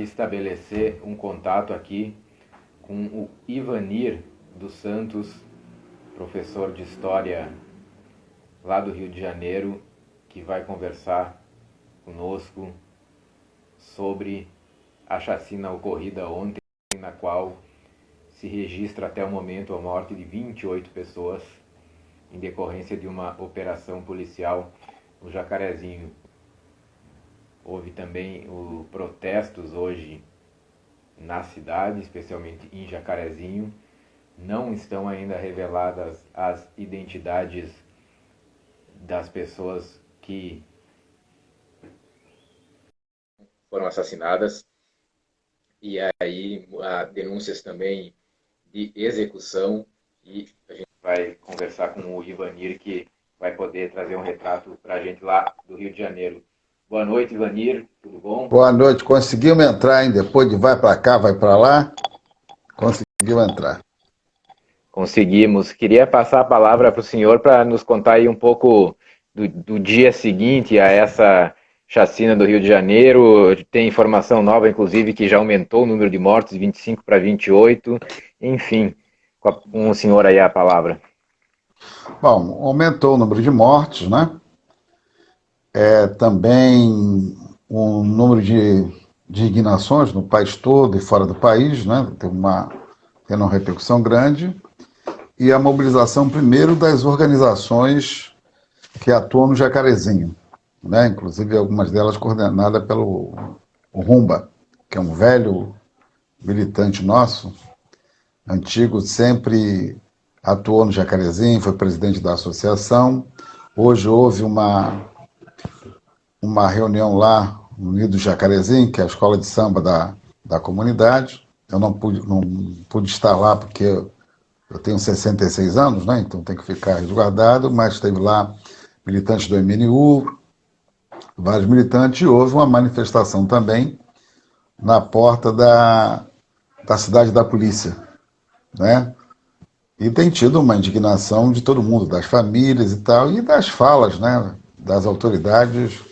estabelecer um contato aqui com o Ivanir dos Santos, professor de História lá do Rio de Janeiro, que vai conversar conosco sobre a chacina ocorrida ontem, na qual se registra até o momento a morte de 28 pessoas em decorrência de uma operação policial no Jacarezinho. Houve também protestos hoje na cidade, especialmente em Jacarezinho. Não estão ainda reveladas as identidades das pessoas que foram assassinadas. E aí há denúncias também de execução, e a gente vai conversar com o Ivanir, que vai poder trazer um retrato para a gente lá do Rio de Janeiro. Boa noite, Ivanir, tudo bom? Boa noite, conseguimos entrar, hein? Depois de vai para cá, vai para lá, conseguimos entrar. Conseguimos. Queria passar a palavra para o senhor para nos contar aí um pouco do dia seguinte a essa chacina do Rio de Janeiro. Tem informação nova, inclusive, que já aumentou o número de mortes, 25 para 28. Enfim, com o senhor aí a palavra. Bom, aumentou o número de mortes, né? Também o número de indignações no país todo e fora do país, né? Tendo uma repercussão grande. E a mobilização, primeiro, das organizações que atuam no Jacarezinho, né? Inclusive algumas delas coordenadas pelo Rumba, que é um velho militante nosso, antigo, sempre atuou no Jacarezinho, foi presidente da associação. Hoje houve uma reunião lá no Nido Jacarezinho, que é a escola de samba da comunidade. Eu não pude estar lá porque eu tenho 66 anos, né? Então tem que ficar resguardado, mas esteve lá militantes do MNU, vários militantes, e houve uma manifestação também na porta da cidade da polícia, né? E tem tido uma indignação de todo mundo, das famílias e tal, e das falas, né, das autoridades,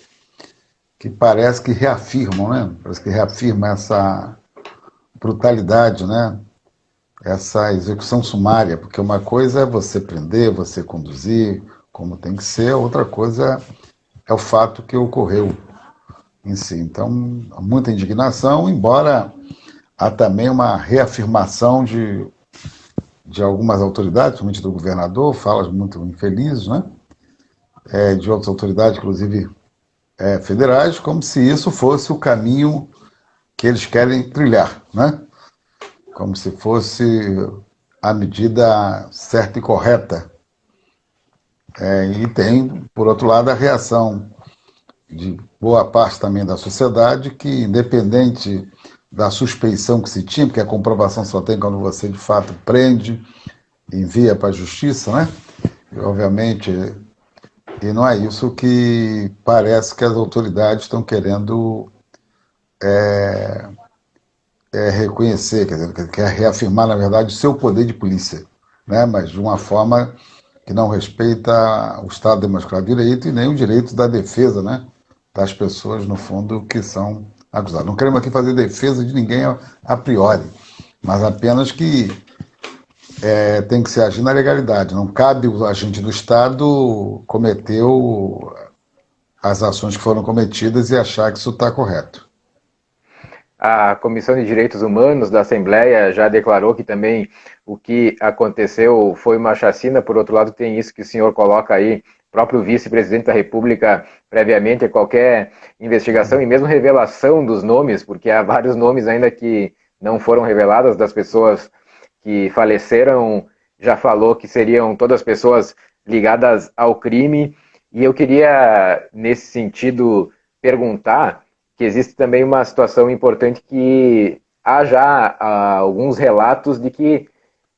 que parece que reafirmam, né? Parece que reafirma essa brutalidade, né? Essa execução sumária, porque uma coisa é você prender, você conduzir, como tem que ser, outra coisa é o fato que ocorreu em si. Então, muita indignação, embora há também uma reafirmação de algumas autoridades, principalmente do governador, falas muito infelizes, né? De outras autoridades, inclusive federais, como se isso fosse o caminho que eles querem trilhar, né? Como se fosse a medida certa e correta. E tem, por outro lado, a reação de boa parte também da sociedade, que independente da suspeição que se tinha, porque a comprovação só tem quando você de fato prende, envia para a justiça, né? E, obviamente, e não é isso que parece que as autoridades estão querendo reconhecer, quer dizer, quer reafirmar, na verdade, o seu poder de polícia, né? Mas de uma forma que não respeita o Estado Democrático de Direito e nem o direito da defesa, né? Das pessoas, no fundo, que são acusadas. Não queremos aqui fazer defesa de ninguém a priori, mas apenas que tem que se agir na legalidade. Não cabe o agente do Estado cometer as ações que foram cometidas e achar que isso está correto. A Comissão de Direitos Humanos da Assembleia já declarou que também o que aconteceu foi uma chacina. Por outro lado, tem isso que o senhor coloca aí, próprio vice-presidente da República, previamente a qualquer investigação e mesmo revelação dos nomes, porque há vários nomes ainda que não foram revelados das pessoas que faleceram, já falou que seriam todas pessoas ligadas ao crime. E eu queria, nesse sentido, perguntar que existe também uma situação importante, que há já alguns relatos de que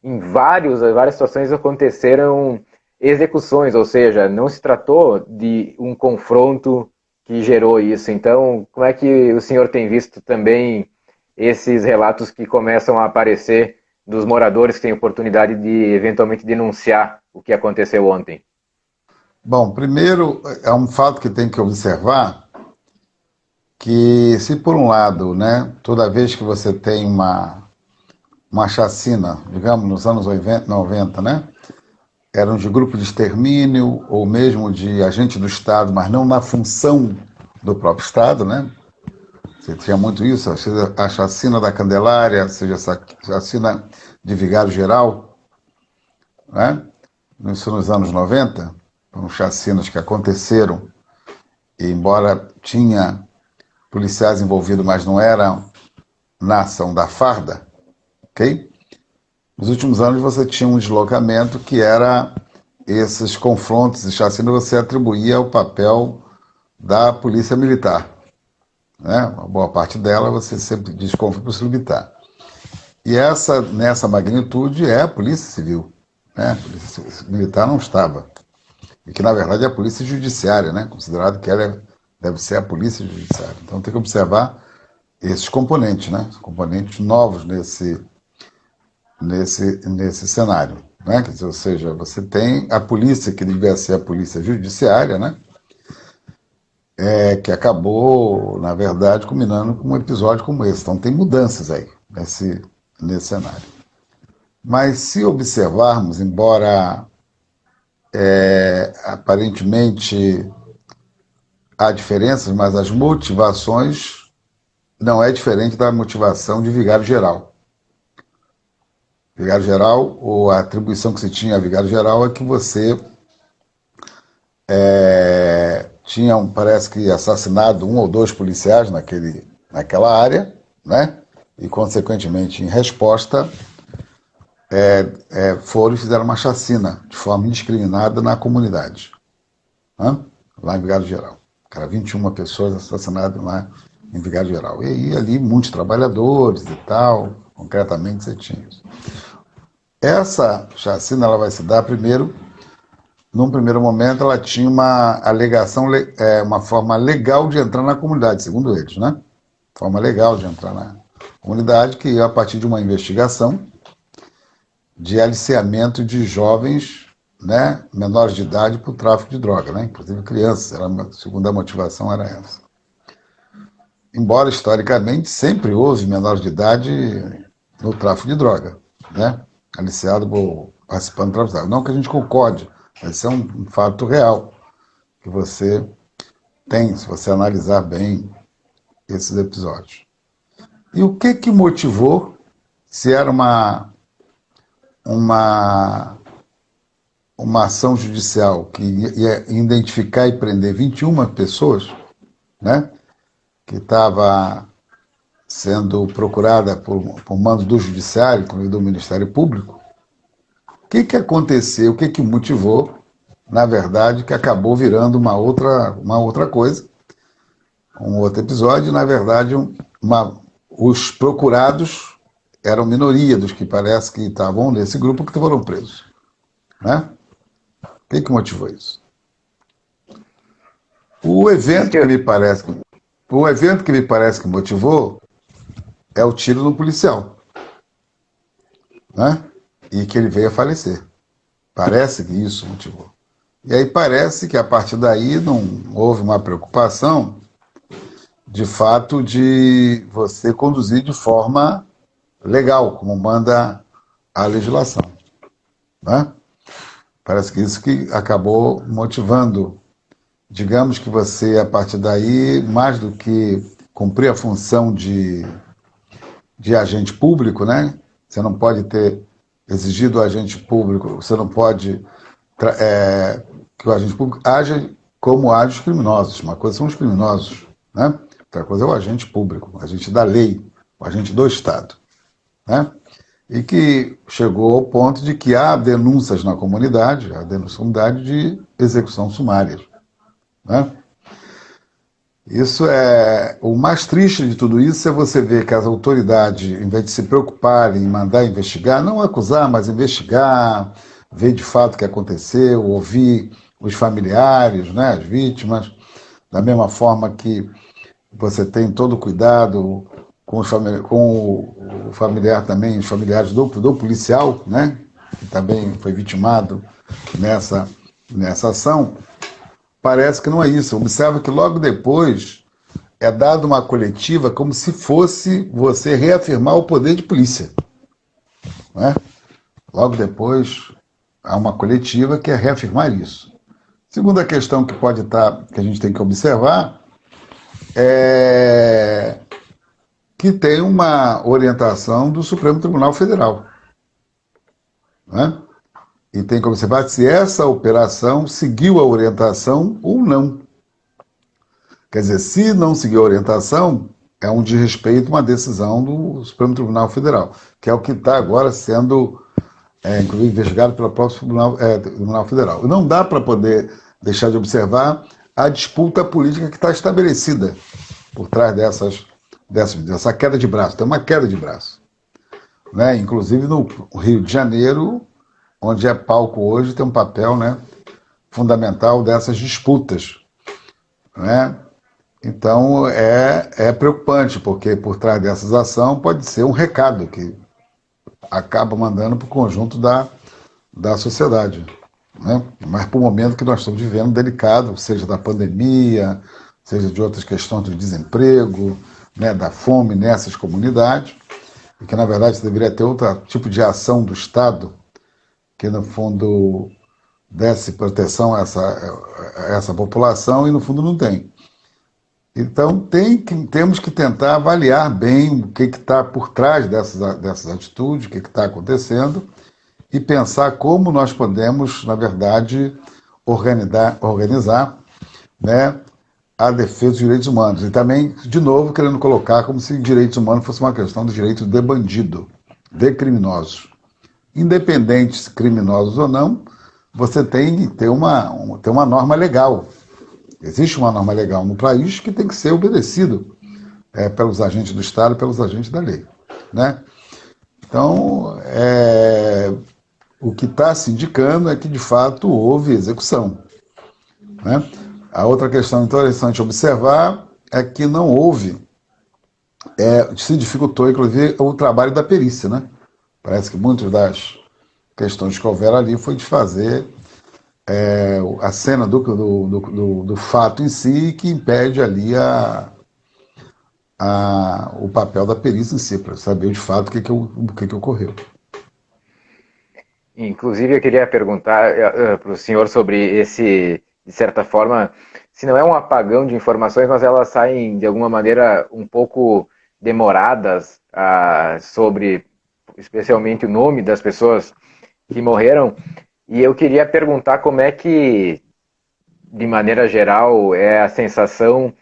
em várias situações aconteceram execuções, ou seja, não se tratou de um confronto que gerou isso. Então, como é que o senhor tem visto também esses relatos que começam a aparecer dos moradores que têm oportunidade de eventualmente denunciar o que aconteceu ontem? Bom, primeiro, é um fato que tem que observar, que se por um lado, né, toda vez que você tem uma chacina, digamos, nos anos 90, né, eram de grupo de extermínio ou mesmo de agente do Estado, mas não na função do próprio Estado, né? Você tinha muito isso, a chacina da Candelária, ou seja, essa chacina de Vigário Geral, né? Isso nos anos 90, foram chacinas que aconteceram, e embora tinha policiais envolvidos, mas não eram na ação da farda, ok? Nos últimos anos você tinha um deslocamento que era esses confrontos e chacinas você atribuía ao papel da polícia militar, né? Uma boa parte dela você sempre diz como foi polícia militar. E nessa magnitude é a polícia civil, né? A polícia militar não estava. E que na verdade é a polícia judiciária, né? Considerado que ela deve ser a polícia judiciária. Então tem que observar esses componentes, né? Componentes novos nesse cenário, né? Quer dizer, ou seja, você tem a polícia que devia ser a polícia judiciária, né? Que acabou, na verdade, culminando com um episódio como esse. Então tem mudanças aí nesse cenário. Mas se observarmos, embora aparentemente há diferenças, mas as motivações não é diferente da motivação de Vigário Geral. Vigário Geral, ou a atribuição que se tinha a Vigário Geral é que você tinha, parece que, assassinado um ou dois policiais naquela área, né? E, consequentemente, em resposta, foram e fizeram uma chacina de forma indiscriminada na comunidade, né? Lá em Vigário Geral. Cara, 21 pessoas assassinadas lá em Vigário Geral. E aí, ali, muitos trabalhadores e tal, concretamente, você tinha isso. Essa chacina ela vai se dar primeiro, num primeiro momento, ela tinha uma alegação, uma forma legal de entrar na comunidade, segundo eles, né? Forma legal de entrar na comunidade, que ia a partir de uma investigação de aliciamento de jovens, né, menores de idade para o tráfico de droga, né? Inclusive crianças, a segunda motivação era essa. Embora, historicamente, sempre houve menores de idade no tráfico de droga, né? Aliciado por participando do tráfico de droga. Não que a gente concorde, mas isso é um fato real que você tem, se você analisar bem esses episódios. E o que motivou, se era uma ação judicial que ia identificar e prender 21 pessoas, né, que estava sendo procurada por mando do Judiciário, incluindo do Ministério Público, o que aconteceu, o que motivou, na verdade, que acabou virando uma outra coisa, um outro episódio, na verdade, os procurados eram minoria dos que parece que estavam nesse grupo que foram presos, né? O que motivou isso? O evento que me parece que motivou é o tiro no policial, né? E que ele veio a falecer. Parece que isso motivou. E aí parece que a partir daí não houve uma preocupação, de fato, de você conduzir de forma legal, como manda a legislação, né? Parece que isso que acabou motivando. Digamos que você, a partir daí, mais do que cumprir a função de agente público, né? Você não pode ter exigido do agente público, você não pode que o agente público age como agem os criminosos. Uma coisa são os criminosos, né? Outra coisa é o agente público, o agente da lei, o agente do Estado, né? E que chegou ao ponto de que há denúncias na comunidade, de execução sumária, né? Isso é o mais triste de tudo isso, é você ver que as autoridades, em vez de se preocuparem em mandar investigar, não acusar, mas investigar, ver de fato o que aconteceu, ouvir os familiares, né, as vítimas, da mesma forma que você tem todo o cuidado com o familiar também, os familiares do policial, né, que também foi vitimado nessa ação. Parece que não é isso. Observa que logo depois é dada uma coletiva como se fosse você reafirmar o poder de polícia. Não é? Logo depois, há uma coletiva que é reafirmar isso. Segunda questão que pode estar, que a gente tem que observar, é que tem uma orientação do Supremo Tribunal Federal. Né? E tem que observar se essa operação seguiu a orientação ou não. Quer dizer, se não seguiu a orientação, é um desrespeito, uma decisão do Supremo Tribunal Federal, que é o que está agora sendo, inclusive, investigado pelo próprio Tribunal Federal. Não dá para poder deixar de observar a disputa política que está estabelecida por trás dessa queda de braço. Tem uma queda de braço. Né? Inclusive no Rio de Janeiro, onde é palco hoje, tem um papel, né, fundamental dessas disputas. Né? Então é preocupante, porque por trás dessas ações pode ser um recado que acaba mandando para o conjunto da sociedade. Né? Mas para o momento que nós estamos vivendo delicado, seja da pandemia, seja de outras questões do desemprego, né, da fome nessas comunidades, e que na verdade deveria ter outro tipo de ação do Estado, que no fundo desse proteção a essa população, e no fundo não tem. Então temos que tentar avaliar bem o que está por trás dessas atitudes, o que está acontecendo, e pensar como nós podemos, na verdade, organizar, né, a defesa dos direitos humanos. E também, de novo, querendo colocar como se direitos humanos fosse uma questão dos direitos de bandido, de criminosos. Independentes criminosos ou não, você tem que ter uma norma legal. Existe uma norma legal no país que tem que ser obedecido pelos agentes do Estado e pelos agentes da lei. Né? Então, o que está se indicando é que, de fato, houve execução. Né? A outra questão interessante observar é que não houve, se dificultou, inclusive, o trabalho da perícia. Né? Parece que muitas das questões que houveram ali foi de fazer a cena do fato em si, que impede ali o papel da perícia em si, para saber de fato o que ocorreu. Inclusive, eu queria perguntar para o senhor sobre esse, de certa forma, se não é um apagão de informações, mas elas saem de alguma maneira um pouco demoradas sobre, especialmente, o nome das pessoas que morreram. E eu queria perguntar como é que, de maneira geral, é a sensação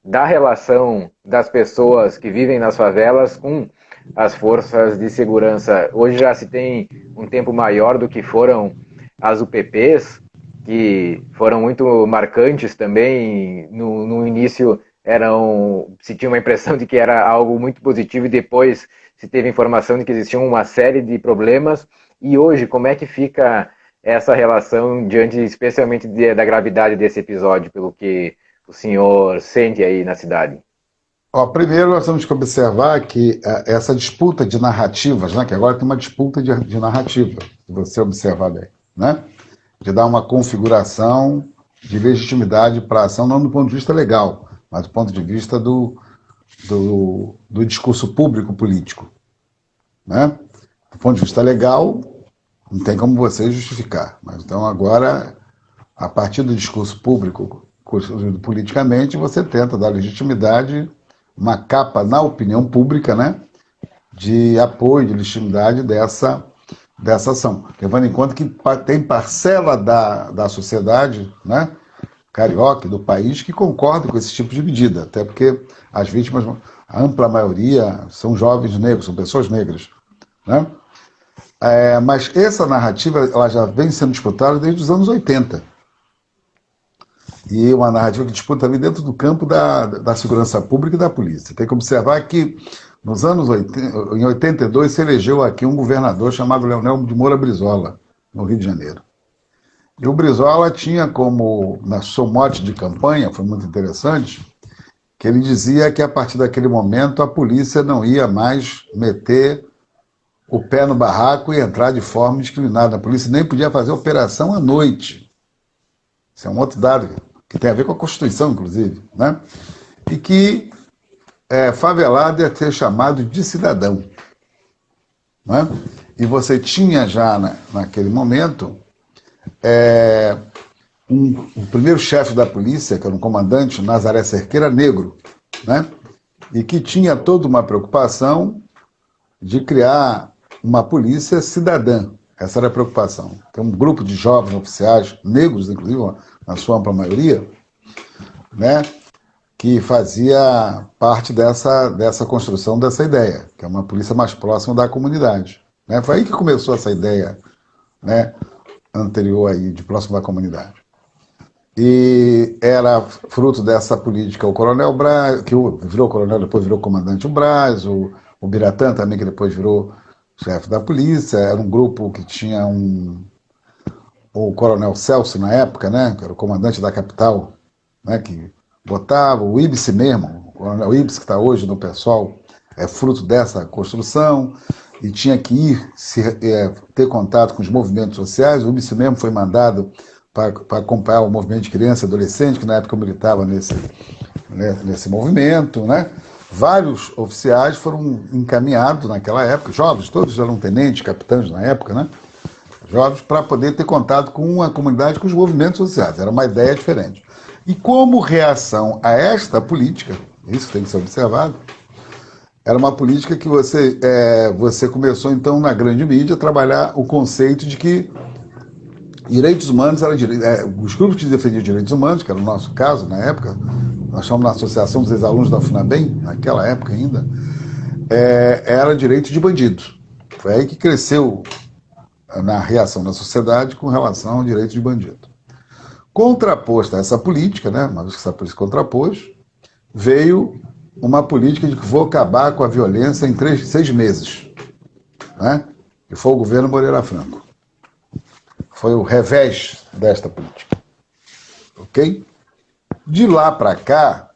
da relação das pessoas que vivem nas favelas com as forças de segurança. Hoje já se tem um tempo maior do que foram as UPPs, que foram muito marcantes também. No início se tinha uma impressão de que era algo muito positivo, e depois se teve informação de que existiam uma série de problemas. E hoje, como é que fica essa relação diante, especialmente, da gravidade desse episódio, pelo que o senhor sente aí na cidade? Primeiro nós temos que observar que essa disputa de narrativas, né, que agora tem uma disputa de narrativa, se você observar bem, né, de dar uma configuração de legitimidade para a ação, não do ponto de vista legal, mas do ponto de vista do discurso público político. Né? Do ponto de vista legal, não tem como você justificar. Mas então agora, a partir do discurso público, politicamente, você tenta dar legitimidade, uma capa na opinião pública, né, de apoio, de legitimidade dessa ação. Levando em conta que tem parcela da sociedade, né, carioca, do país, que concorda com esse tipo de medida, até porque as vítimas, a ampla maioria, são jovens negros, são pessoas negras. Né? Mas essa narrativa ela já vem sendo disputada desde os anos 80. E uma narrativa que disputa ali dentro do campo da segurança pública e da polícia. Tem que observar que nos anos 80, em 82 se elegeu aqui um governador chamado Leonel de Moura Brizola, no Rio de Janeiro. E o Brizola tinha como, na sua mote de campanha, foi muito interessante, que ele dizia que a partir daquele momento a polícia não ia mais meter o pé no barraco e entrar de forma indiscriminada. A polícia nem podia fazer operação à noite. Isso é um outro dado que tem a ver com a Constituição, inclusive. Né? e que favelado ia ser chamado de cidadão. Não é? E você tinha já, naquele momento, o primeiro chefe da polícia, que era um comandante, Nazaré Cerqueira, negro, né? E que tinha toda uma preocupação de criar uma polícia cidadã. Essa era a preocupação. Tem um grupo de jovens oficiais, negros, inclusive, na sua ampla maioria, né, que fazia parte dessa construção dessa ideia, que é uma polícia mais próxima da comunidade. Né? Foi aí que começou essa ideia, né, anterior aí, de próximo da comunidade. E era fruto dessa política o Coronel Braz, que virou coronel, depois virou comandante Braz, o Biratã também, que depois virou chefe da polícia. Era um grupo que tinha o Coronel Celso, na época, né, que era o comandante da capital, né, que botava o Ibse mesmo, o Coronel Ibse, que está hoje no PSOL, é fruto dessa construção, e tinha que ir ter contato com os movimentos sociais. O Ibse mesmo foi mandado para acompanhar o movimento de criança e adolescente, que na época militava nesse movimento, né? Vários oficiais foram encaminhados naquela época, jovens, todos eram tenentes, capitães na época, né? Jovens, para poder ter contato com a comunidade, com os movimentos sociais. Era uma ideia diferente. E como reação a esta política, isso tem que ser observado, era uma política que você começou, então, na grande mídia, a trabalhar o conceito de que direitos humanos eram os grupos que defendiam direitos humanos, que era o nosso caso na época, nós chamamos na Associação dos Ex-Alunos da FUNABEM, naquela época ainda, era direito de bandido. Foi aí que cresceu na reação da sociedade com relação ao direito de bandido. Contraposta a essa política, né, uma vez que essa política contrapôs, veio uma política de que vou acabar com a violência em 6 meses, né, que foi o governo Moreira Franco. Foi o revés desta política. Ok? De lá para cá,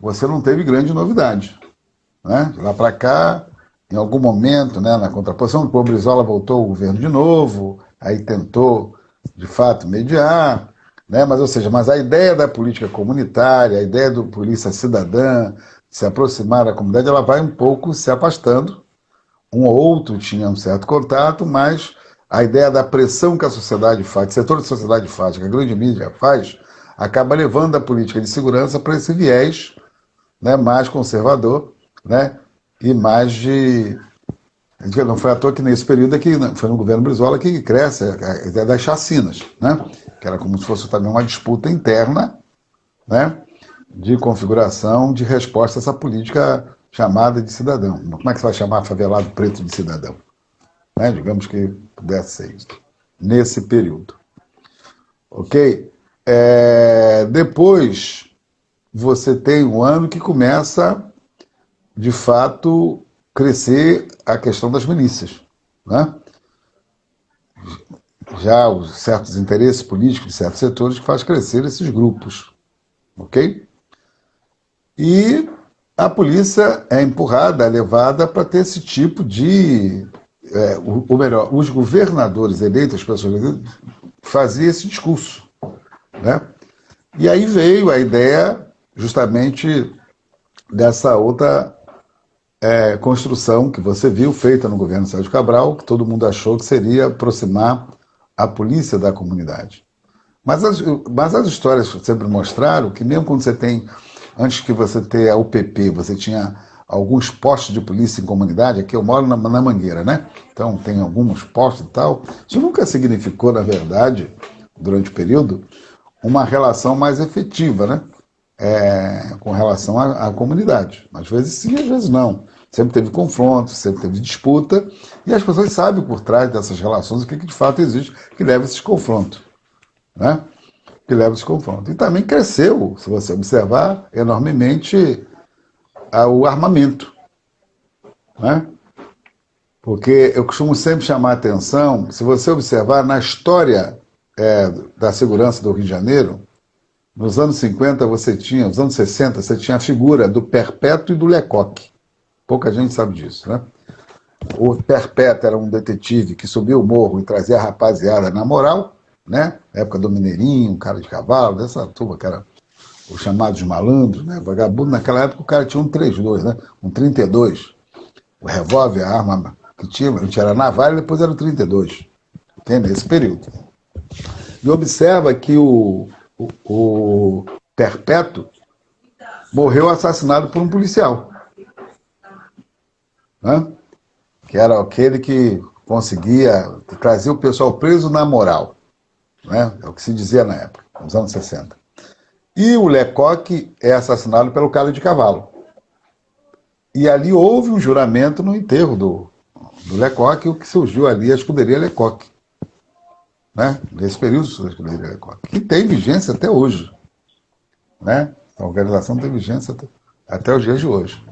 você não teve grande novidade. Né? De lá para cá, em algum momento, né, na contraposição, o Brizola voltou ao governo de novo, aí tentou, de fato, mediar, né? Mas a ideia da política comunitária, a ideia do polícia cidadã, se aproximar da comunidade, ela vai um pouco se afastando. Um ou outro tinha um certo contato, mas a ideia da pressão que a sociedade faz, o setor da sociedade faz, que a grande mídia faz, acaba levando a política de segurança para esse viés, né, mais conservador, né, e mais de... Não foi à toa que nesse período aqui, foi no governo Brizola que cresce a ideia das chacinas, né, que era como se fosse também uma disputa interna, né, de configuração, de resposta a essa política chamada de cidadão. Como é que você vai chamar favelado preto de cidadão? Né, digamos que pudesse ser isso, nesse período. Ok? Depois, você tem um ano que começa, de fato, crescer a questão das milícias. Né? Já os certos interesses políticos de certos setores que faz crescer esses grupos. Ok? E a polícia é empurrada, é levada para ter esse tipo de... ou melhor, os governadores eleitos, as pessoas eleitas, faziam esse discurso. Né? E aí veio a ideia justamente dessa outra construção que você viu, feita no governo Sérgio Cabral, que todo mundo achou que seria aproximar a polícia da comunidade. Mas as histórias sempre mostraram que mesmo quando você tem, antes que você tenha a UPP, você tinha alguns postos de polícia em comunidade. Aqui eu moro na Mangueira, né? Então tem alguns postos e tal. Isso nunca significou, na verdade, durante o período, uma relação mais efetiva, né? Com relação à comunidade. Às vezes sim, às vezes não. Sempre teve confronto, sempre teve disputa, e as pessoas sabem por trás dessas relações o que de fato existe, que leva a esses confrontos. Né? Que leva a esses confrontos. E também cresceu, se você observar, enormemente o armamento. Né? Porque eu costumo sempre chamar a atenção, se você observar na história da segurança do Rio de Janeiro, nos anos 50 nos anos 60, você tinha a figura do Perpétuo e do Lecoque. Pouca gente sabe disso, né? O Perpétuo era um detetive que subia o morro e trazia a rapaziada na moral, né? Na época do Mineirinho, um cara de cavalo, dessa turma que era os chamados malandros, né? Vagabundo, naquela época o cara tinha um 32, né? Um 32. O revólver, a arma que tinha, a gente era navalha e depois era o 32. Entende? Nesse período. E observa que o Perpétuo morreu assassinado por um policial, né? Que era aquele que conseguia trazer o pessoal preso na moral, né? É o que se dizia na época, nos anos 60. E o Lecoq é assassinado pelo Cabo de Cavalo. E ali houve um juramento no enterro do Lecoq, o que surgiu ali a escuderia Lecoq, né? Nesse período da escuderia Lecoq, que tem vigência até hoje, né? A organização tem vigência até os dias de hoje.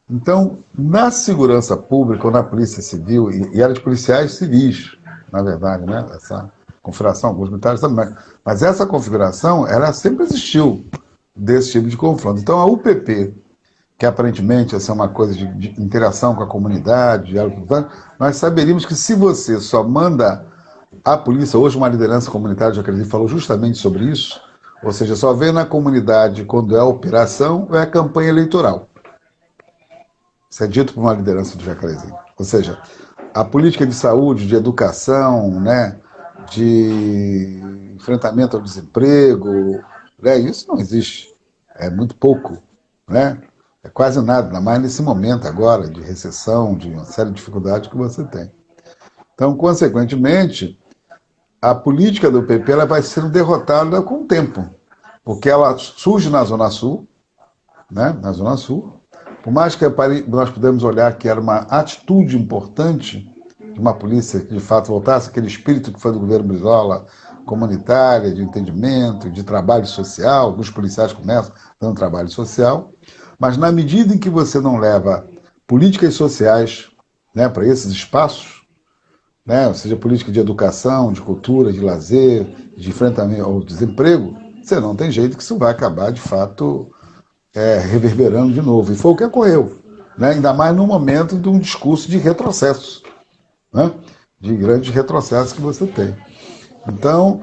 Então, na segurança pública ou na polícia civil, e era de policiais civis, na verdade, né? Essa configuração, alguns militares também, mas essa configuração, ela sempre existiu desse tipo de confronto. Então, a UPP, que aparentemente essa é uma coisa de interação com a comunidade, nós saberíamos que se você só manda a polícia, hoje uma liderança comunitária, já acredito, falou justamente sobre isso, ou seja, só vem na comunidade quando é a operação ou é a campanha eleitoral. Isso é dito por uma liderança do Jacarezinho. Ou seja, a política de saúde, de educação, né, de enfrentamento ao desemprego, né, isso não existe. É muito pouco, né? É quase nada, ainda mais nesse momento agora de recessão, de uma série de dificuldades que você tem. Então, consequentemente, a política do PP ela vai sendo derrotada com o tempo, porque ela surge na Zona Sul, né, na Zona Sul, por mais que nós pudemos olhar que era uma atitude importante de uma polícia que de fato voltasse aquele espírito que foi do governo Brizola, comunitária, de entendimento, de trabalho social, alguns policiais começam dando trabalho social, mas na medida em que você não leva políticas sociais, né, para esses espaços, né, ou seja, política de educação, de cultura, de lazer, de enfrentamento ao desemprego, você não tem jeito que isso vai acabar, de fato, reverberando de novo. E foi o que ocorreu, né, ainda mais no momento de um discurso de retrocesso, né, de grandes retrocessos que você tem. Então,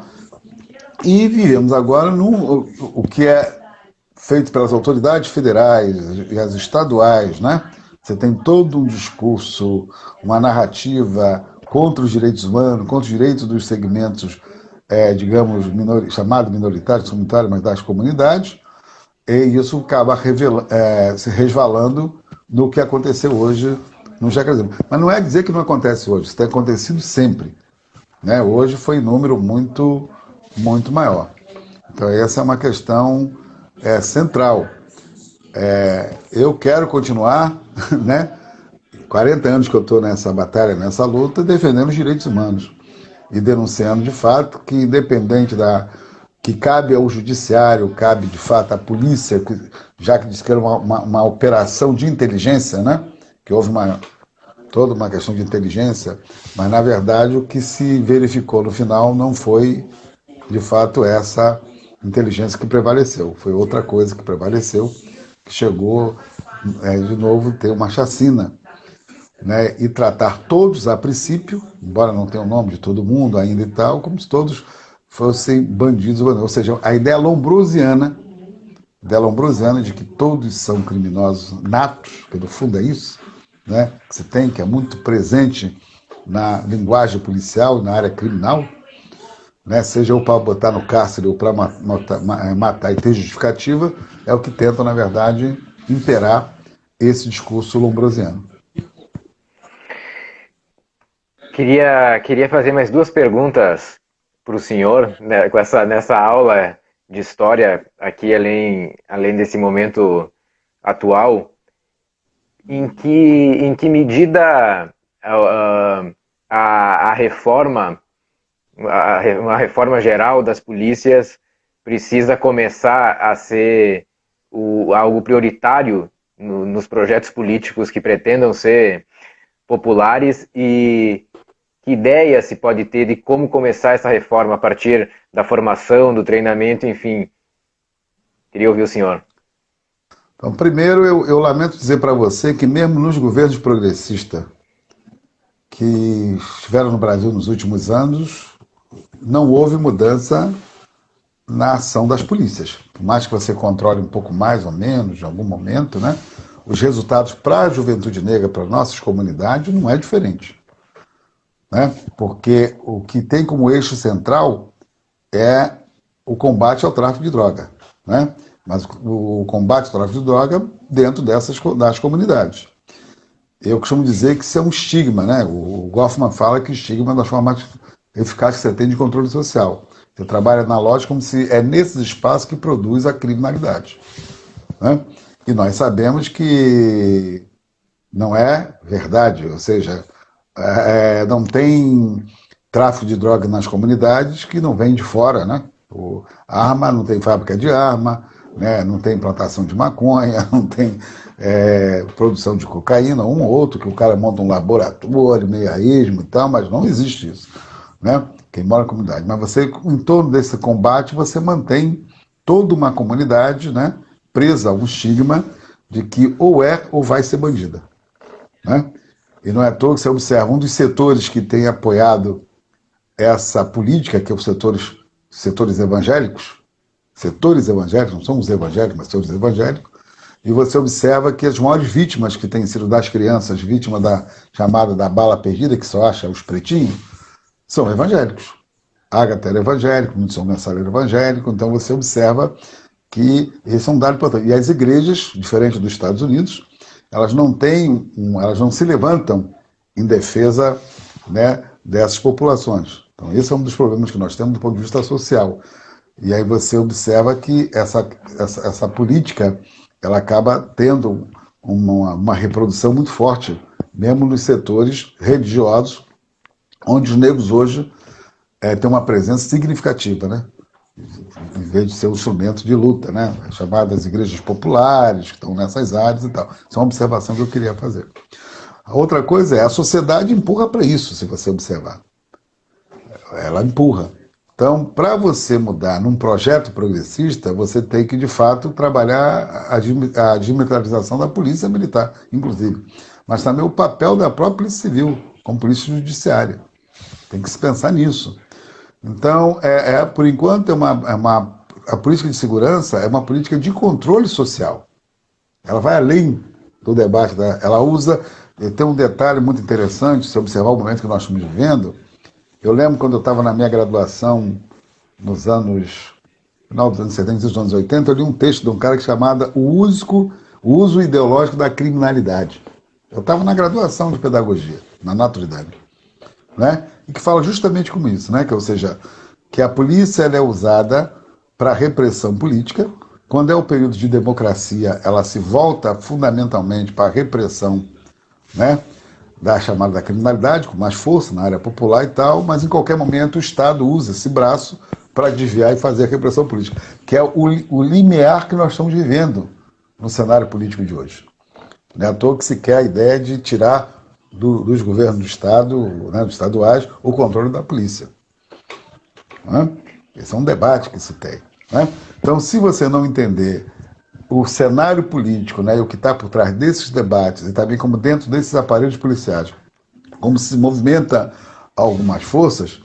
e vivemos agora o que é feito pelas autoridades federais e as estaduais, né? Você tem todo um discurso, uma narrativa contra os direitos humanos, contra os direitos dos segmentos, digamos, chamados minoritários, comunitários, mas das comunidades, e isso acaba se resvalando no que aconteceu hoje no Jacarezinho. Mas não é dizer que não acontece hoje, isso tem acontecido sempre, né? Hoje foi em número muito, muito maior. Então essa é uma questão central. Eu quero continuar, né? 40 anos que eu estou nessa batalha, nessa luta, defendendo os direitos humanos e denunciando de fato que, independente que cabe ao judiciário, cabe de fato à polícia, já que disse que era uma operação de inteligência, né? Que houve toda uma questão de inteligência, mas na verdade o que se verificou no final não foi de fato essa inteligência que prevaleceu, foi outra coisa que prevaleceu, que chegou de novo ter uma chacina, né, e tratar todos a princípio, embora não tenha o nome de todo mundo ainda e tal, como se todos fossem bandidos, ou seja, a ideia lombrosiana de que todos são criminosos natos, que no fundo é isso, né, que se tem, que é muito presente na linguagem policial, na área criminal, né, seja ou para botar no cárcere ou para matar e ter justificativa, é o que tentam, na verdade, imperar esse discurso lombrosiano. Queria fazer mais duas perguntas para o senhor, né, nessa aula de história aqui, além desse momento atual. Em que medida a reforma, uma reforma geral das polícias precisa começar a ser algo prioritário nos projetos políticos que pretendam ser populares, e que ideia se pode ter de como começar essa reforma a partir da formação, do treinamento, enfim. Queria ouvir o senhor. Então, primeiro, eu lamento dizer para você que mesmo nos governos progressistas que estiveram no Brasil nos últimos anos, não houve mudança na ação das polícias. Por mais que você controle um pouco mais ou menos, em algum momento, né, os resultados para a juventude negra, para nossas comunidades, não é diferente. Né? Porque o que tem como eixo central é o combate ao tráfico de droga. Né? Mas o combate ao tráfico de droga dentro das comunidades. Eu costumo dizer que isso é um estigma, né? O Goffman fala que o estigma é uma das formas eficazes que você tem de controle social. Você trabalha na lógica como se é nesses espaços que produz a criminalidade. Né? E nós sabemos que não é verdade, ou seja, não tem tráfico de droga nas comunidades que não vem de fora, né? A arma não tem fábrica de arma, né? Não tem plantação de maconha, não tem produção de cocaína, um ou outro, que o cara monta um laboratório, meio a esmo e tal, mas não existe isso, né? Quem mora na comunidade. Mas você, em torno desse combate, você mantém toda uma comunidade, né, presa a um estigma de que ou é ou vai ser bandida. Né? E não é à toa que você observa um dos setores que tem apoiado essa política, que é os setores evangélicos, não são os evangélicos, mas setores evangélicos, e você observa que as maiores vítimas que têm sido das crianças, vítimas da chamada da bala perdida, que só acha os pretinhos, são evangélicos. Ágata era evangélico, muitos são mensaleiros evangélicos, então você observa que esse é um dado importante. E as igrejas, diferente dos Estados Unidos, elas não se levantam em defesa, né, dessas populações. Então esse é um dos problemas que nós temos do ponto de vista social. E aí você observa que essa política ela acaba tendo uma reprodução muito forte, mesmo nos setores religiosos, onde os negros hoje têm uma presença significativa, né? Em vez de ser um instrumento de luta, né? Chamadas igrejas populares, que estão nessas áreas e tal. Isso é uma observação que eu queria fazer. A outra coisa é, a sociedade empurra para isso, se você observar. Ela empurra. Então, para você mudar num projeto progressista, você tem que, de fato, trabalhar a desmilitarização da polícia militar, inclusive. Mas também o papel da própria polícia civil, como polícia judiciária. Tem que se pensar nisso. Então, por enquanto, a política de segurança é uma política de controle social. Ela vai além do debate. Ela usa... Tem um detalhe muito interessante, se observar o momento que nós estamos vivendo. Eu lembro quando eu estava na minha graduação, final dos anos 70 e dos anos 80, eu li um texto de um cara que chamava O Uso Ideológico da Criminalidade. Eu estava na graduação de pedagogia, na Naturidade. Né? E que fala justamente como isso, né? Ou seja, que a polícia ela é usada para repressão política. Quando é o período de democracia, ela se volta fundamentalmente para a repressão, né, da chamada da criminalidade, com mais força na área popular e tal, mas em qualquer momento o Estado usa esse braço para desviar e fazer a repressão política, que é o limiar que nós estamos vivendo no cenário político de hoje. Não é à toa que se quer a ideia de tirar dos governos do Estado, né, dos estaduais, o controle da polícia. Né? Esse é um debate que se tem. Né? Então, se você não entender o cenário político, né, e o que está por trás desses debates, e também como dentro desses aparelhos policiais, como se movimenta algumas forças,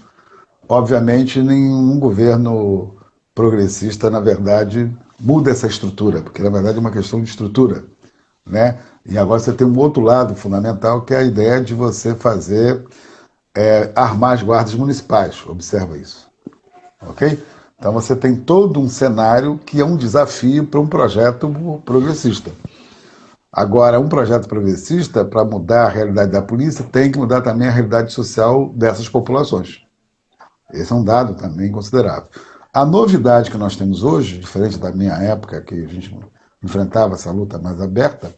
obviamente nenhum governo progressista, na verdade, muda essa estrutura, porque na verdade é uma questão de estrutura. Né? E agora você tem um outro lado fundamental, que é a ideia de você fazer, armar as guardas municipais. Observa isso. Ok? Então você tem todo um cenário que é um desafio para um projeto progressista. Agora, um projeto progressista, para mudar a realidade da polícia, tem que mudar também a realidade social dessas populações. Esse é um dado também considerável. A novidade que nós temos hoje, diferente da minha época, que a gente enfrentava essa luta mais aberta,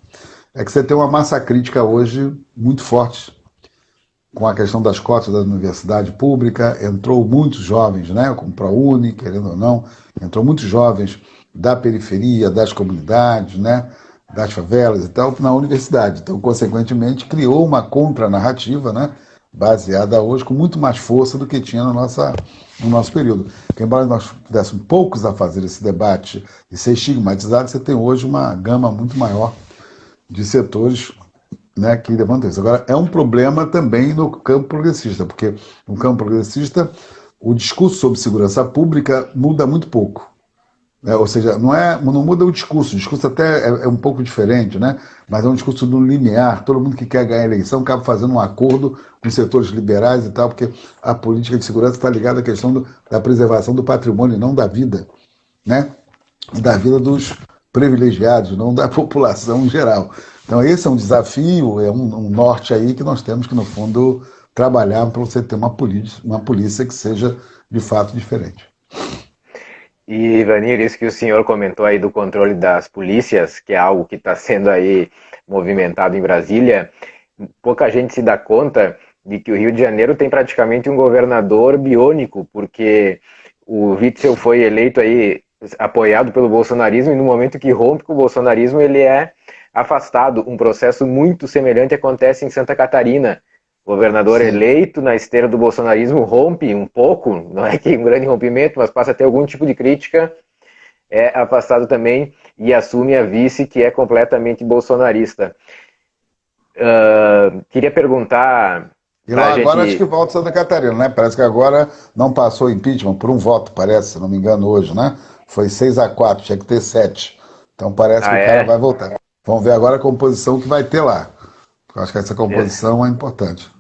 é que você tem uma massa crítica hoje muito forte. Com a questão das cotas da universidade pública, entrou muitos jovens, né, com o ProUni, querendo ou não, entrou muitos jovens da periferia, das comunidades, né, das favelas e tal, na universidade. Então, consequentemente, criou uma contranarrativa, né, baseada hoje com muito mais força do que tinha no nosso período. Porque, embora nós pudéssemos poucos a fazer esse debate e ser estigmatizado, você tem hoje uma gama muito maior de setores, né, que levantam isso. Agora, é um problema também no campo progressista, porque no campo progressista o discurso sobre segurança pública muda muito pouco. Ou seja, não muda o discurso até é um pouco diferente, né? Mas é um discurso do linear, todo mundo que quer ganhar a eleição acaba fazendo um acordo com os setores liberais e tal, porque a política de segurança está ligada à questão da preservação do patrimônio, não da vida, né? E da vida dos privilegiados, não da população em geral. Então esse é um desafio, é um norte aí que nós temos que, no fundo, trabalhar para você ter uma polícia que seja, de fato, diferente. E, Ivanir, isso que o senhor comentou aí do controle das polícias, que é algo que está sendo aí movimentado em Brasília, pouca gente se dá conta de que o Rio de Janeiro tem praticamente um governador biônico, porque o Witzel foi eleito aí, apoiado pelo bolsonarismo, e no momento que rompe com o bolsonarismo, ele é afastado. Um processo muito semelhante acontece em Santa Catarina. O governador eleito na esteira do bolsonarismo rompe um pouco, não é que um grande rompimento, mas passa a ter algum tipo de crítica, é afastado também e assume a vice, que é completamente bolsonarista. Queria perguntar... E lá agora acho que volta Santa Catarina, né? Parece que agora não passou impeachment por um voto, parece, se não me engano, hoje, né? Foi 6-4, tinha que ter 7. Então parece que o cara vai voltar. Vamos ver agora a composição que vai ter lá. Eu acho que essa composição é importante.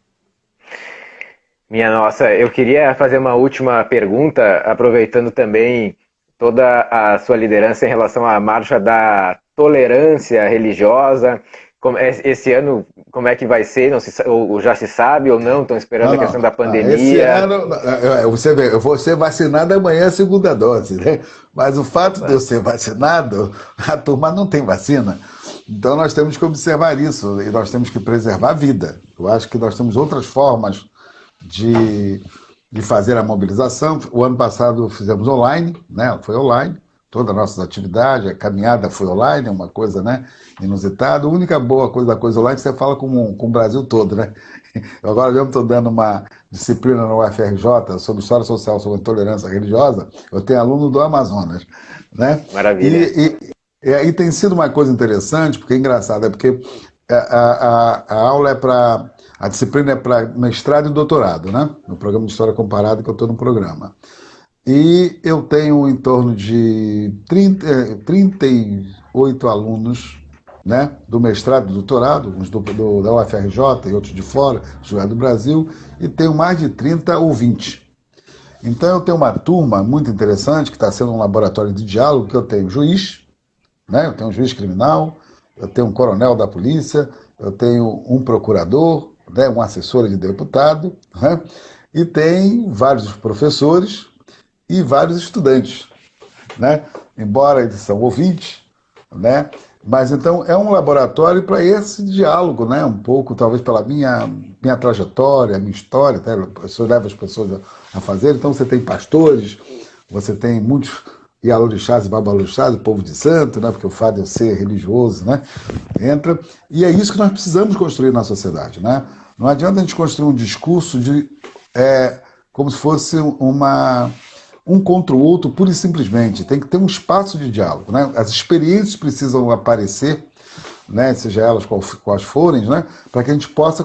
Minha nossa, eu queria fazer uma última pergunta, aproveitando também toda a sua liderança em relação à marcha da tolerância religiosa. Esse ano, como é que vai ser? Não se, ou já se sabe ou não? Estão esperando a questão da pandemia? Esse ano, você vê, eu vou ser vacinado amanhã, a segunda dose, né? Mas o fato de eu ser vacinado, a turma não tem vacina. Então nós temos que observar isso e nós temos que preservar a vida. Eu acho que nós temos outras formas de fazer a mobilização. O ano passado fizemos online, né? Foi online, todas as nossas atividades, a caminhada foi online, é uma coisa, né, inusitada. A única boa coisa da coisa online é que você fala com o Brasil todo, né? Eu agora mesmo estou dando uma disciplina no UFRJ sobre história social, sobre intolerância religiosa. Eu tenho aluno do Amazonas, né? Maravilha. E tem sido uma coisa interessante, porque é engraçado, é porque a aula é para... A disciplina é para mestrado e doutorado, né? No programa de História Comparada que eu estou no programa. E eu tenho em torno de 38 alunos, né? Do mestrado e doutorado, uns da UFRJ e outros de fora, do Brasil, e tenho mais de 30 ouvintes. Então eu tenho uma turma muito interessante, que está sendo um laboratório de diálogo, que eu tenho juiz, né? Eu tenho um juiz criminal, eu tenho um coronel da polícia, eu tenho um procurador, né, um assessor de deputado, né, e tem vários professores e vários estudantes, né, embora eles são ouvintes, né, mas então é um laboratório para esse diálogo, né, um pouco talvez pela minha trajetória, minha história, tá, eu levo as pessoas a fazer. Então você tem pastores, você tem muitos Ialorixás e Babalorixás, o povo de santo, né, porque o fato de eu ser religioso, né, entra, e é isso que nós precisamos construir na sociedade, né? Não adianta a gente construir um discurso como se fosse um contra o outro, pura e simplesmente. Tem que ter um espaço de diálogo, né? As experiências precisam aparecer, né, seja elas quais forem, né, para que a gente possa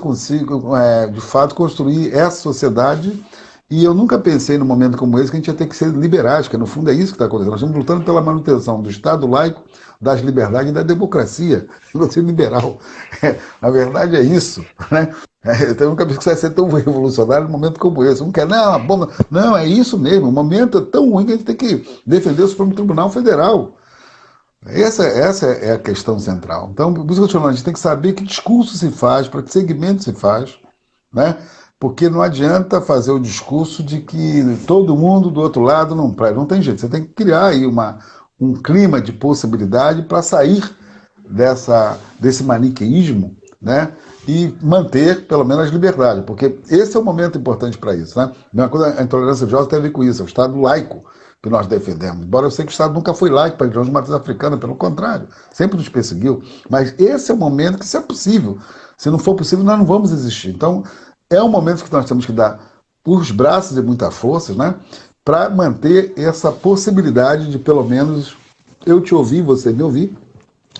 de fato construir essa sociedade. E eu nunca pensei num momento como esse que a gente ia ter que ser liberais, que no fundo é isso que está acontecendo. Nós estamos lutando pela manutenção do Estado laico, das liberdades e da democracia. Você liberal. Na verdade é isso, né? Eu nunca pensei que você ia ser tão revolucionário num momento como esse. Um quer, não, a bomba. Não, é isso mesmo. O momento é tão ruim que a gente tem que defender o Supremo Tribunal Federal. Essa é a questão central. Então, por isso que eu estou falando, a gente tem que saber que discurso se faz, para que segmento se faz, né? Porque não adianta fazer o discurso de que todo mundo do outro lado não tem jeito. Você tem que criar aí um clima de possibilidade para sair desse maniqueísmo, né? E manter, pelo menos, as liberdades. Porque esse é o momento importante para isso, né? A intolerância religiosa tem a ver com isso, é o Estado laico que nós defendemos. Embora eu sei que o Estado nunca foi laico para a religião de matriz africana, pelo contrário, sempre nos perseguiu. Mas esse é o momento que isso é possível. Se não for possível, nós não vamos existir. Então, é um momento que nós temos que dar os braços e muita força, né, para manter essa possibilidade de, pelo menos, eu te ouvir, você me ouvir,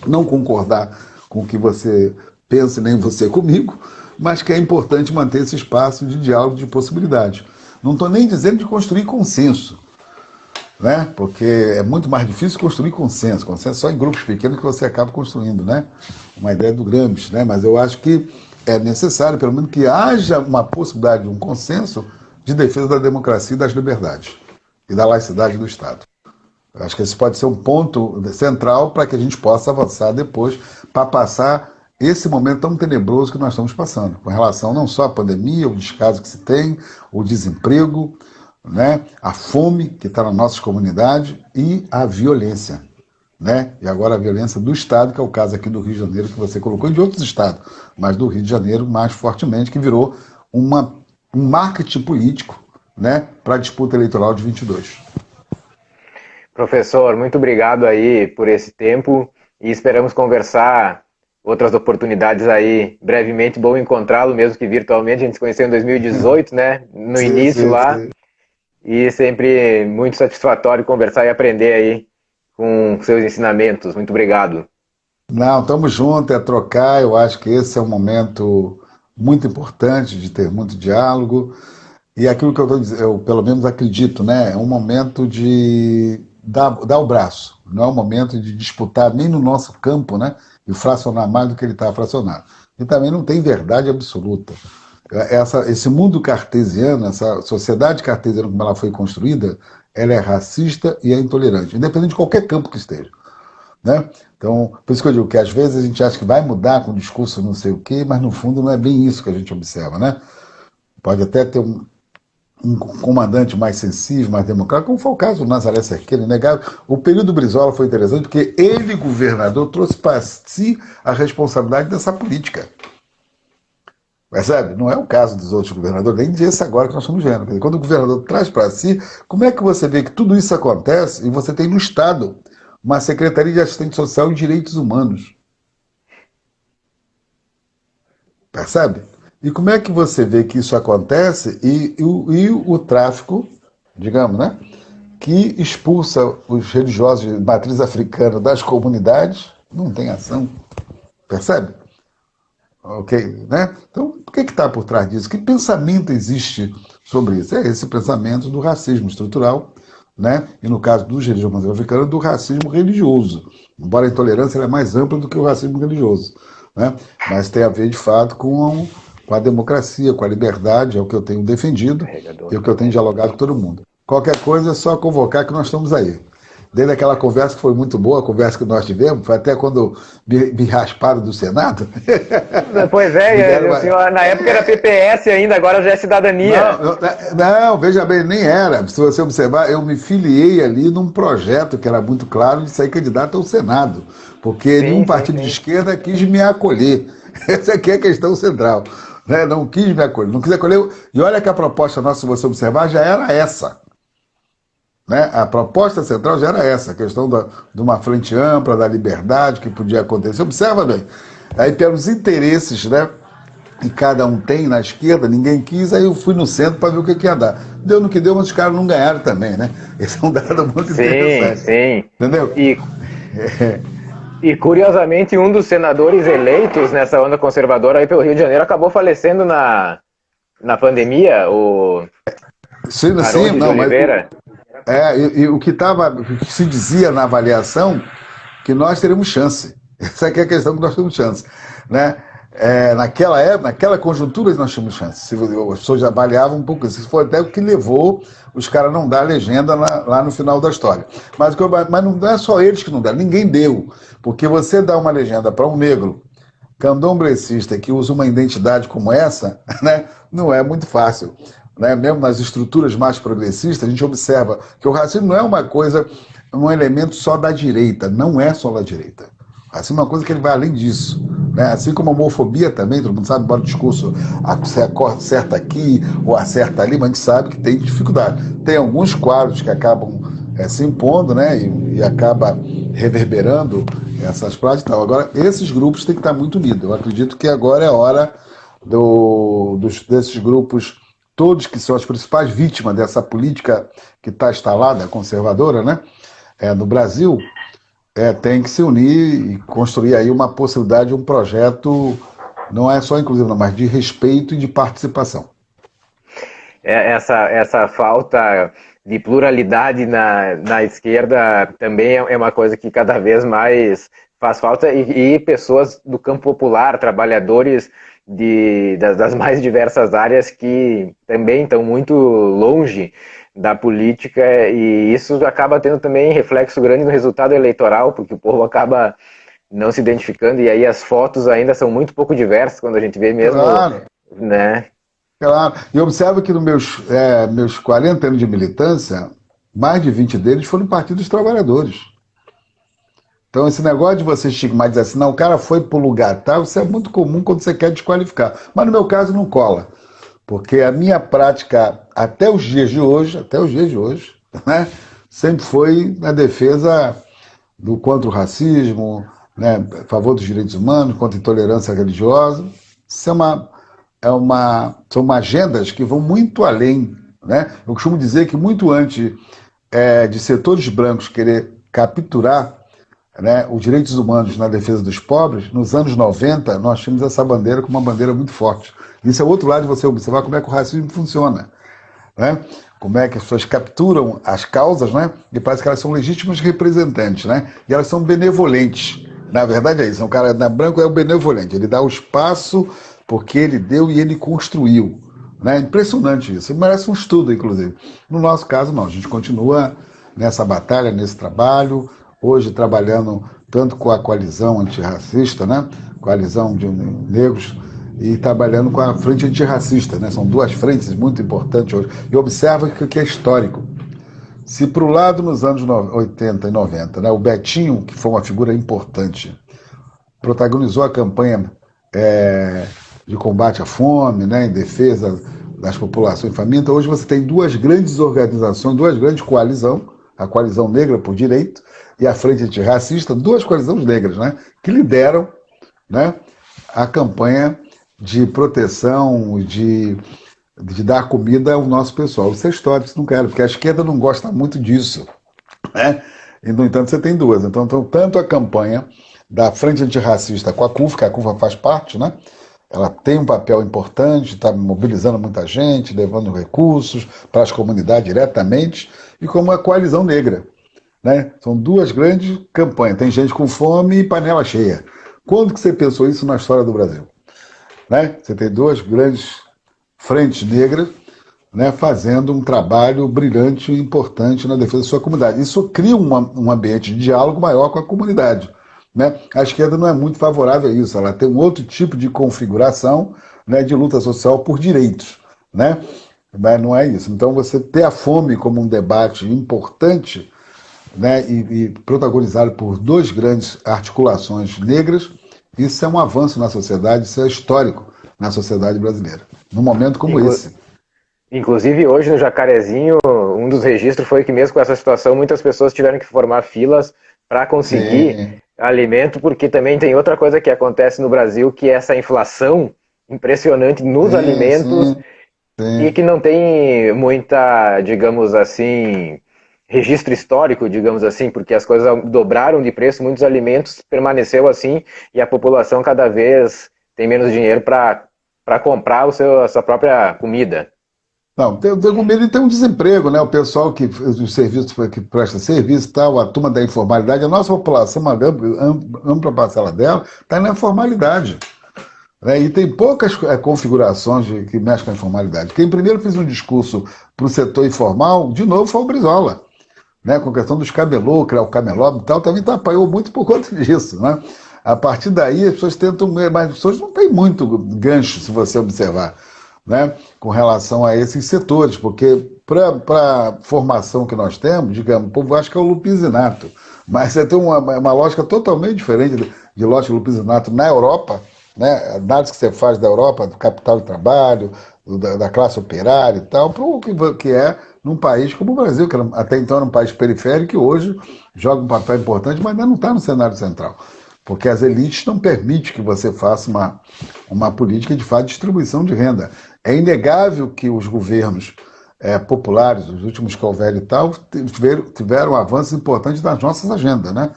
não concordar com o que você pensa, nem você comigo, mas que é importante manter esse espaço de diálogo, de possibilidade. Não estou nem dizendo de construir consenso, né? Porque é muito mais difícil construir consenso. Consenso só em grupos pequenos que você acaba construindo, né? Uma ideia do Gramsci, né? Mas eu acho que é necessário, pelo menos, que haja uma possibilidade de um consenso de defesa da democracia e das liberdades e da laicidade do Estado. Eu acho que esse pode ser um ponto central para que a gente possa avançar depois para passar esse momento tão tenebroso que nós estamos passando, com relação não só à pandemia, o descaso que se tem, o desemprego, né, a fome que está nas nossas comunidades e a violência. Né? E agora a violência do Estado, que é o caso aqui do Rio de Janeiro, que você colocou, e de outros estados, mas do Rio de Janeiro mais fortemente, que virou um marketing político, né, para a disputa eleitoral de 22. Professor, muito obrigado aí por esse tempo e esperamos conversar outras oportunidades aí brevemente. Bom encontrá-lo, mesmo que virtualmente. A gente se conheceu em 2018, né? No início lá. Sim. E sempre muito satisfatório conversar e aprender aí com seus ensinamentos. Muito obrigado. Não, estamos juntos, é trocar. Eu acho que esse é um momento muito importante de ter muito diálogo. E aquilo que eu pelo menos acredito, né? É um momento de dar o braço. Não é um momento de disputar nem no nosso campo, né? E fracionar mais do que ele está fracionado. E também não tem verdade absoluta. Esse mundo cartesiano, essa sociedade cartesiana como ela foi construída, ela é racista e é intolerante, independente de qualquer campo que esteja. Né? Então, por isso que eu digo que às vezes a gente acha que vai mudar com o discurso não sei o quê, mas no fundo não é bem isso que a gente observa. Né? Pode até ter um comandante mais sensível, mais democrático, como foi o caso do Nazaré Cerqueira, inegável. O período Brizola foi interessante porque ele, governador, trouxe para si a responsabilidade dessa política. Percebe? Não é o caso dos outros governadores, nem desse agora que nós estamos vendo. Quer dizer, quando o governador traz para si, como é que você vê que tudo isso acontece e você tem no Estado uma Secretaria de Assistente Social e Direitos Humanos? Percebe? E como é que você vê que isso acontece e o tráfico, digamos, né, que expulsa os religiosos de matriz africana das comunidades, não tem ação? Percebe? Ok, né? Então, o que está por trás disso? Que pensamento existe sobre isso? É esse pensamento do racismo estrutural, né? E no caso dos religiosos africanos, do racismo religioso. Embora a intolerância é mais ampla do que o racismo religioso, né? Mas tem a ver, de fato, com a democracia, com a liberdade, é o que eu tenho defendido e é o que eu tenho dialogado com todo mundo. Qualquer coisa é só convocar que nós estamos aí. Desde aquela conversa que foi muito boa, a conversa que nós tivemos, foi até quando me rasparam do Senado. Pois é, o senhor, na época era PPS ainda, agora já é cidadania. Não, veja bem, nem era. Se você observar, eu me filiei ali num projeto que era muito claro de sair candidato ao Senado, porque nenhum partido de esquerda quis me acolher. Essa aqui é a questão central. Né? Não quis me acolher, não quis acolher. E olha que a proposta nossa, se você observar, já era essa. Né? A proposta central já era essa, a questão de uma frente ampla, da liberdade que podia acontecer. Observa bem, aí pelos interesses, né, que cada um tem na esquerda, ninguém quis, aí eu fui no centro para ver o que ia dar. Deu no que deu, mas os caras não ganharam também, né? Esse é um dado muito interessante. Sim. Entendeu? E curiosamente, um dos senadores eleitos nessa onda conservadora aí pelo Rio de Janeiro acabou falecendo na pandemia, o Sim, não, Oliveira. E o que se dizia na avaliação, que nós teremos chance. Essa aqui é a questão que nós temos chance. Né? Naquela época, naquela conjuntura, nós tínhamos chance. As pessoas avaliavam um pouco isso. Isso foi até o que levou os caras a não dar legenda lá no final da história. Mas não é só eles que não deram, ninguém deu. Porque você dá uma legenda para um negro candomblessista que usa uma identidade como essa, né, não é muito fácil. Né? Mesmo nas estruturas mais progressistas, a gente observa que o racismo não é uma coisa, um elemento só da direita, não é só da direita. O racismo é uma coisa que ele vai além disso. Né? Assim como a homofobia também, todo mundo sabe, embora o discurso acerta aqui ou acerta ali, mas a gente sabe que tem dificuldade. Tem alguns quadros que acabam se impondo, né, e acaba reverberando essas práticas e tal. Agora, esses grupos têm que estar muito unidos. Eu acredito que agora é a hora desses grupos todos que são as principais vítimas dessa política que está instalada, conservadora, né, no Brasil, tem que se unir e construir aí uma possibilidade, um projeto, não é só inclusivo, mas de respeito e de participação. essa falta de pluralidade na esquerda também é uma coisa que cada vez mais faz falta, e pessoas do campo popular, trabalhadores das mais diversas áreas que também estão muito longe da política, e isso acaba tendo também reflexo grande no resultado eleitoral, porque o povo acaba não se identificando, e aí as fotos ainda são muito pouco diversas quando a gente vê mesmo, Claro, né? claro. E observa que nos meus 40 anos de militância, mais de 20 deles foram no Partido dos Trabalhadores. Então, esse negócio de você estigmatizar assim, não, o cara foi para o lugar tal, isso é muito comum quando você quer desqualificar. Mas no meu caso não cola. Porque a minha prática até os dias de hoje, né, sempre foi na defesa do contra o racismo, né, a favor dos direitos humanos, contra a intolerância religiosa. Isso são agendas que vão muito além. Né? Eu costumo dizer que muito antes de setores brancos querer capturar, né, os direitos humanos na defesa dos pobres, nos anos 90, nós tínhamos essa bandeira como uma bandeira muito forte. Isso é outro lado de você observar como é que o racismo funciona. Né? Como é que as pessoas capturam as causas, né? E parece que elas são legítimas representantes, né? E elas são benevolentes. Na verdade é isso, o cara branco é o benevolente, ele dá o espaço porque ele deu e ele construiu. Né? Impressionante isso, merece um estudo, inclusive. No nosso caso, não, a gente continua nessa batalha, nesse trabalho, hoje trabalhando tanto com a coalizão antirracista, né? Coalizão de negros, e trabalhando com a frente antirracista, né? São duas frentes muito importantes hoje. E observa que é histórico. Se por um lado, nos anos 80 e 90, né, o Betinho, que foi uma figura importante, protagonizou a campanha de combate à fome, né, em defesa das populações famintas, hoje você tem duas grandes organizações, duas grandes coalizões, a Coalizão Negra por Direito e a Frente Antirracista, duas coalizões negras, né, que lideram, né, a campanha de proteção, de dar comida ao nosso pessoal. Isso é histórico, isso não quero, porque a esquerda não gosta muito disso. Né? E, no entanto, você tem duas. Então, tanto a campanha da Frente Antirracista com a CUF, que a CUF faz parte, né? Ela tem um papel importante, está mobilizando muita gente, levando recursos para as comunidades diretamente, e como a Coalizão Negra. Né? São duas grandes campanhas. Tem gente com fome e panela cheia. Quando que você pensou isso na história do Brasil? Né? Você tem duas grandes frentes negras, né, fazendo um trabalho brilhante e importante na defesa da sua comunidade. Isso cria um ambiente de diálogo maior com a comunidade. Né? A esquerda não é muito favorável a isso, ela tem um outro tipo de configuração, né, de luta social por direitos. Né? Mas não é isso. Então, você ter a fome como um debate importante, né, e protagonizado por duas grandes articulações negras, isso é um avanço na sociedade, isso é histórico na sociedade brasileira, num momento como esse. Inclusive, hoje no Jacarezinho, um dos registros foi que mesmo com essa situação, muitas pessoas tiveram que formar filas para conseguir alimento, porque também tem outra coisa que acontece no Brasil, que é essa inflação impressionante nos alimentos, e que não tem muita, digamos assim, registro histórico, digamos assim, porque as coisas dobraram de preço, muitos alimentos permaneceu assim, e a população cada vez tem menos dinheiro para comprar a sua própria comida. Não, tem medo de ter um desemprego, né? O pessoal os serviços que presta serviço, tal, a turma da informalidade, a nossa população, uma ampla parcela dela, está na informalidade. Né? E tem poucas configurações que mexem com a informalidade. Quem primeiro fez um discurso para o setor informal, de novo, foi o Brizola. Né, com a questão dos camelô, criar o cameló e tal, também apanhou muito por conta disso. Né? A partir daí, as pessoas tentam, mas as pessoas não têm muito gancho, se você observar, né, com relação a esses setores, porque para a formação que nós temos, digamos, o povo acha que é o lupizinato, mas você tem uma lógica totalmente diferente de lógica do lupizinato na Europa, né, análise que você faz da Europa, do capital de trabalho, da classe operária e tal, para o que é num país como o Brasil, que até então era um país periférico, que hoje joga um papel importante, mas ainda não está no cenário central. Porque as elites não permitem que você faça uma política de fato de distribuição de renda. É inegável que os governos populares, os últimos que houveram e tal, tiveram avanços importantes nas nossas agendas. Né?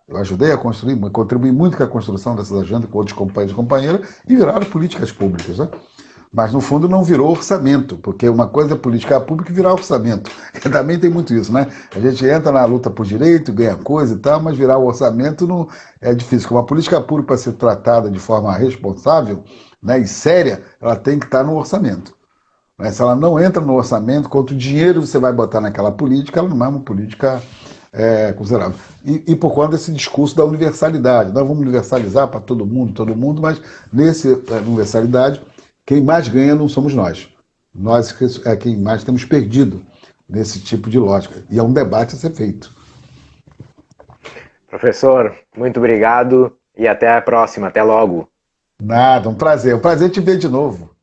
Eu ajudei a construir, contribuí muito com a construção dessas agendas com outros companheiros e companheiras, e viraram políticas públicas. Né? Mas, no fundo, não virou orçamento, porque uma coisa é política pública e virar orçamento. E também tem muito isso, né? A gente entra na luta por direito, ganha coisa e tal, mas virar o orçamento não é difícil. Porque uma política pública, para ser tratada de forma responsável, né, e séria, ela tem que estar no orçamento. Mas se ela não entra no orçamento, quanto dinheiro você vai botar naquela política, ela não é uma política considerável. E por conta desse discurso da universalidade. Nós vamos universalizar para todo mundo, mas nessa universalidade, quem mais ganha não somos nós. Nós é quem mais temos perdido nesse tipo de lógica. E é um debate a ser feito. Professor, muito obrigado e até a próxima. Até logo. Nada, um prazer. Um prazer te ver de novo.